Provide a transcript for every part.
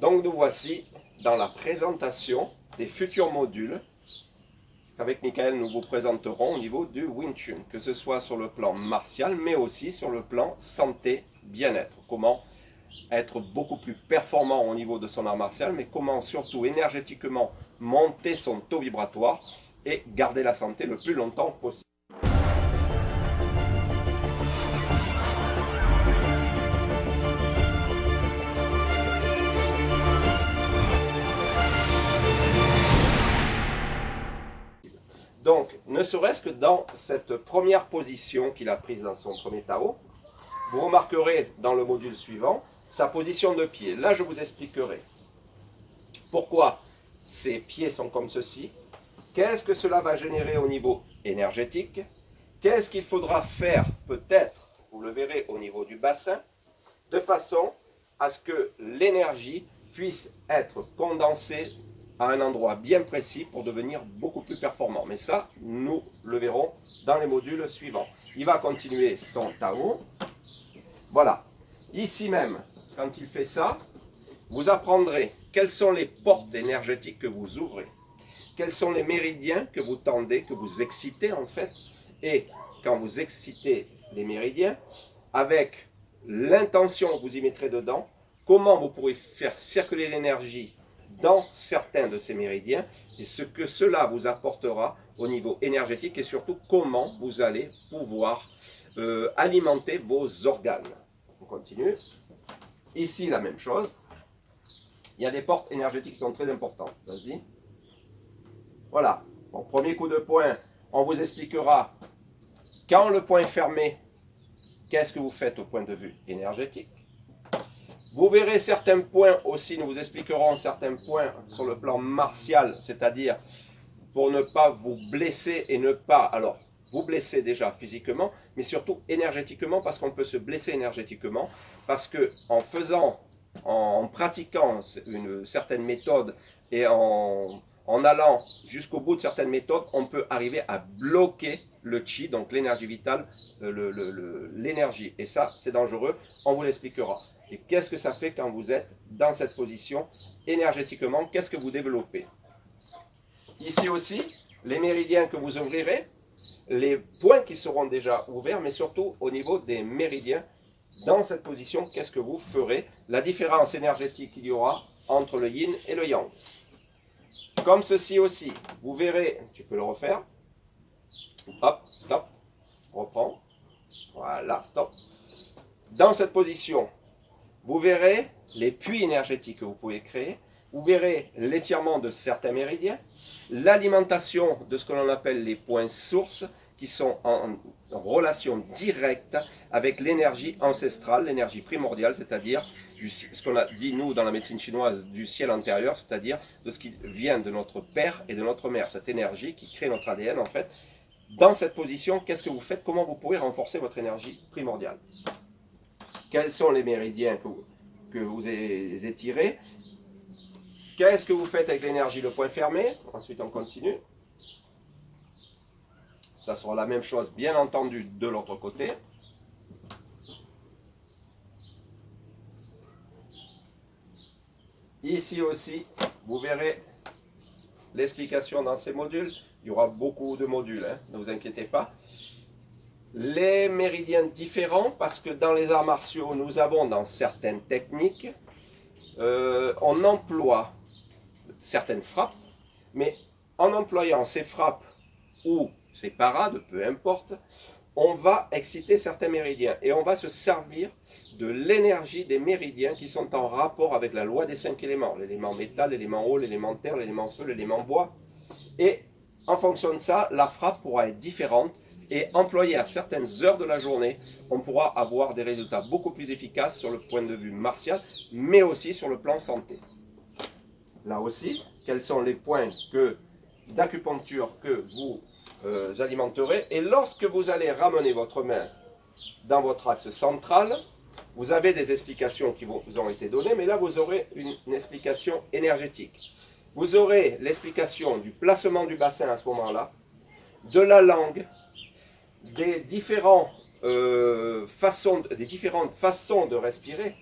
Donc nous voici dans la présentation des futurs modules qu'avec Michael nous vous présenterons au niveau du Wing Chun, que ce soit sur le plan martial, mais aussi sur le plan santé, bien-être. Comment être beaucoup plus performant au niveau de son art martial, mais comment surtout énergétiquement monter son taux vibratoire et garder la santé le plus longtemps possible. Donc, ne serait-ce que dans cette première position qu'il a prise dans son premier Tao, vous remarquerez dans le module suivant sa position de pied. Là, je vous expliquerai pourquoi ses pieds sont comme ceci, qu'est-ce que cela va générer au niveau énergétique, qu'est-ce qu'il faudra faire peut-être, vous le verrez au niveau du bassin, de façon à ce que l'énergie puisse être condensée à un endroit bien précis pour devenir beaucoup plus performant. Mais ça, nous le verrons dans les modules suivants. Il va continuer son Tao. Voilà. Ici même, quand il fait ça, vous apprendrez quelles sont les portes énergétiques que vous ouvrez, quels sont les méridiens que vous tendez, que vous excitez en fait, et quand vous excitez les méridiens, avec l'intention que vous y mettrez dedans, comment vous pourrez faire circuler l'énergie dans certains de ces méridiens, et ce que cela vous apportera au niveau énergétique, et surtout comment vous allez pouvoir alimenter vos organes. On continue. Ici, la même chose. Il y a des portes énergétiques qui sont très importantes. Vas-y. Voilà. Bon, premier coup de poing, on vous expliquera quand le poing est fermé, qu'est-ce que vous faites au point de vue énergétique. Vous verrez certains points aussi, nous vous expliquerons certains points sur le plan martial, c'est-à-dire pour ne pas vous blesser et ne pas, alors, vous blesser déjà physiquement, mais surtout énergétiquement, parce qu'on peut se blesser énergétiquement, parce que en pratiquant une certaine méthode et en allant jusqu'au bout de certaines méthodes, on peut arriver à bloquer le chi, donc l'énergie vitale, l'énergie. Et ça, c'est dangereux, on vous l'expliquera. Et qu'est-ce que ça fait quand vous êtes dans cette position énergétiquement? Qu'est-ce que vous développez? Ici aussi, les méridiens que vous ouvrirez, les points qui seront déjà ouverts, mais surtout au niveau des méridiens, dans cette position, qu'est-ce que vous ferez? La différence énergétique qu'il y aura entre le yin et le yang. Comme ceci aussi, vous verrez, tu peux le refaire. Hop, stop, reprends. Voilà, stop. Dans cette position, vous verrez les puits énergétiques que vous pouvez créer. Vous verrez l'étirement de certains méridiens, l'alimentation de ce que l'on appelle les points sources, qui sont en relation directe avec l'énergie ancestrale, l'énergie primordiale, c'est-à-dire ce qu'on a dit nous dans la médecine chinoise du ciel antérieur, c'est-à-dire de ce qui vient de notre père et de notre mère, cette énergie qui crée notre ADN en fait. Dans cette position, qu'est-ce que vous faites? Comment vous pourrez renforcer votre énergie primordiale? Quels sont les méridiens que vous étirez? Qu'est-ce que vous faites avec l'énergie? Le point fermé. Ensuite, on continue. Ça sera la même chose, bien entendu, de l'autre côté. Ici aussi, vous verrez l'explication dans ces modules. Il y aura beaucoup de modules, hein, ne vous inquiétez pas. Les méridiens différents, parce que dans les arts martiaux, nous avons dans certaines techniques, on emploie certaines frappes, mais en employant ces frappes ou ces parades, peu importe, on va exciter certains méridiens et on va se servir de l'énergie des méridiens qui sont en rapport avec la loi des 5 éléments, l'élément métal, l'élément eau, l'élément terre, l'élément feu, l'élément bois. Et en fonction de ça, la frappe pourra être différente et employée à certaines heures de la journée, on pourra avoir des résultats beaucoup plus efficaces sur le point de vue martial, mais aussi sur le plan santé. Là aussi, quels sont les points d'acupuncture que vous alimenterez? Et lorsque vous allez ramener votre main dans votre axe central, vous avez des explications qui vous ont été données, mais là vous aurez une explication énergétique. Vous aurez l'explication du placement du bassin à ce moment-là, de la langue, des différentes façons de respirer,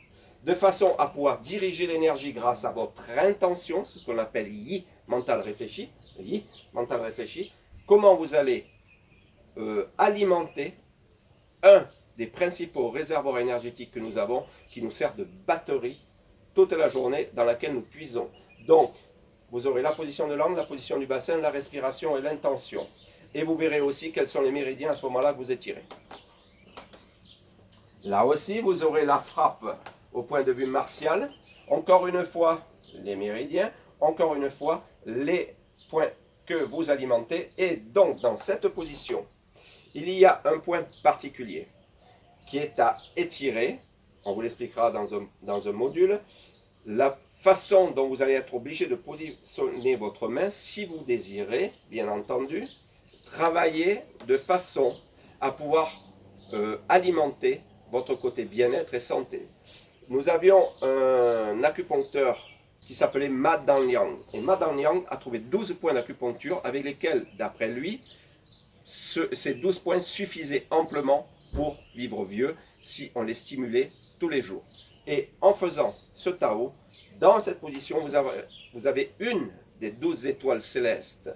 de façon à pouvoir diriger l'énergie grâce à votre intention, ce qu'on appelle Yi, mental réfléchi. Yi, mental réfléchi. Comment vous allez alimenter un des principaux réservoirs énergétiques que nous avons, qui nous sert de batterie toute la journée dans laquelle nous puisons. Donc, vous aurez la position de l'angle, la position du bassin, la respiration et l'intention. Et vous verrez aussi quels sont les méridiens à ce moment-là que vous étirez. Là aussi, vous aurez la frappe au point de vue martial. Encore une fois, les méridiens. Encore une fois, les points que vous alimentez. Et donc, dans cette position, il y a un point particulier qui est à étirer. On vous l'expliquera dans un module. La façon dont vous allez être obligé de positionner votre main, si vous désirez, bien entendu, travailler de façon à pouvoir alimenter votre côté bien-être et santé. Nous avions un acupuncteur qui s'appelait Ma Dan-Liang. Et Ma Dan-Liang a trouvé 12 points d'acupuncture avec lesquels, d'après lui, ces 12 points suffisaient amplement pour vivre vieux si on les stimulait tous les jours. Et en faisant ce Tao, dans cette position, vous avez une des 12 étoiles célestes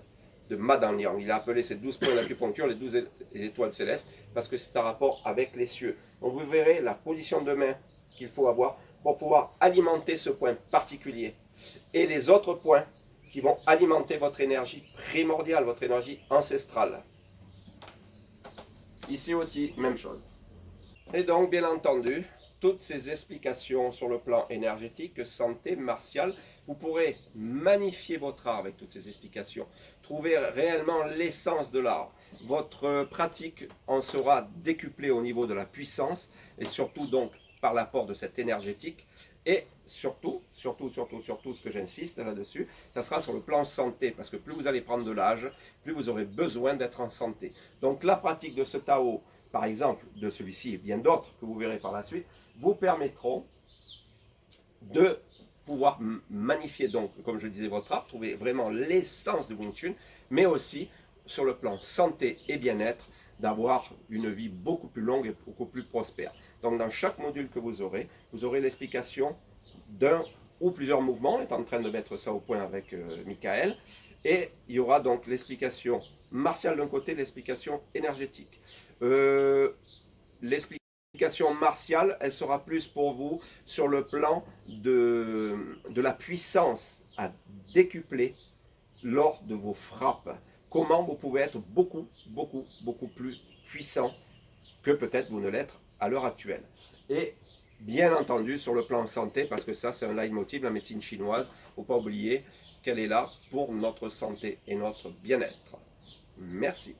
de Ma Dan-Liang. Il a appelé ces 12 points d'acupuncture les 12 étoiles célestes parce que c'est un rapport avec les cieux. Donc vous verrez la position de main qu'il faut avoir pour pouvoir alimenter ce point particulier. Et les autres points qui vont alimenter votre énergie primordiale, votre énergie ancestrale. Ici aussi, même chose. Et donc, bien entendu, toutes ces explications sur le plan énergétique, santé, martial, vous pourrez magnifier votre art avec toutes ces explications. Trouver réellement l'essence de l'art. Votre pratique en sera décuplée au niveau de la puissance et surtout donc par l'apport de cette énergétique. Et surtout, ce que j'insiste là-dessus, ça sera sur le plan santé, parce que plus vous allez prendre de l'âge, plus vous aurez besoin d'être en santé. Donc la pratique de ce Tao, par exemple, de celui-ci et bien d'autres que vous verrez par la suite, vous permettront de pouvoir magnifier donc, comme je disais, votre art, trouver vraiment l'essence de Wing Chun, mais aussi sur le plan santé et bien-être, d'avoir une vie beaucoup plus longue et beaucoup plus prospère. Donc dans chaque module que vous aurez l'explication d'un ou plusieurs mouvements. On est en train de mettre ça au point avec Michael. Et il y aura donc l'explication martiale d'un côté, l'explication énergétique. L'explication martiale, elle sera plus pour vous sur le plan de la puissance à décupler lors de vos frappes. Comment vous pouvez être beaucoup plus puissant que peut-être vous ne l'êtes à l'heure actuelle. Et bien entendu sur le plan santé, parce que ça c'est un leitmotiv, la médecine chinoise, il ne faut pas oublier qu'elle est là pour notre santé et notre bien-être. Merci.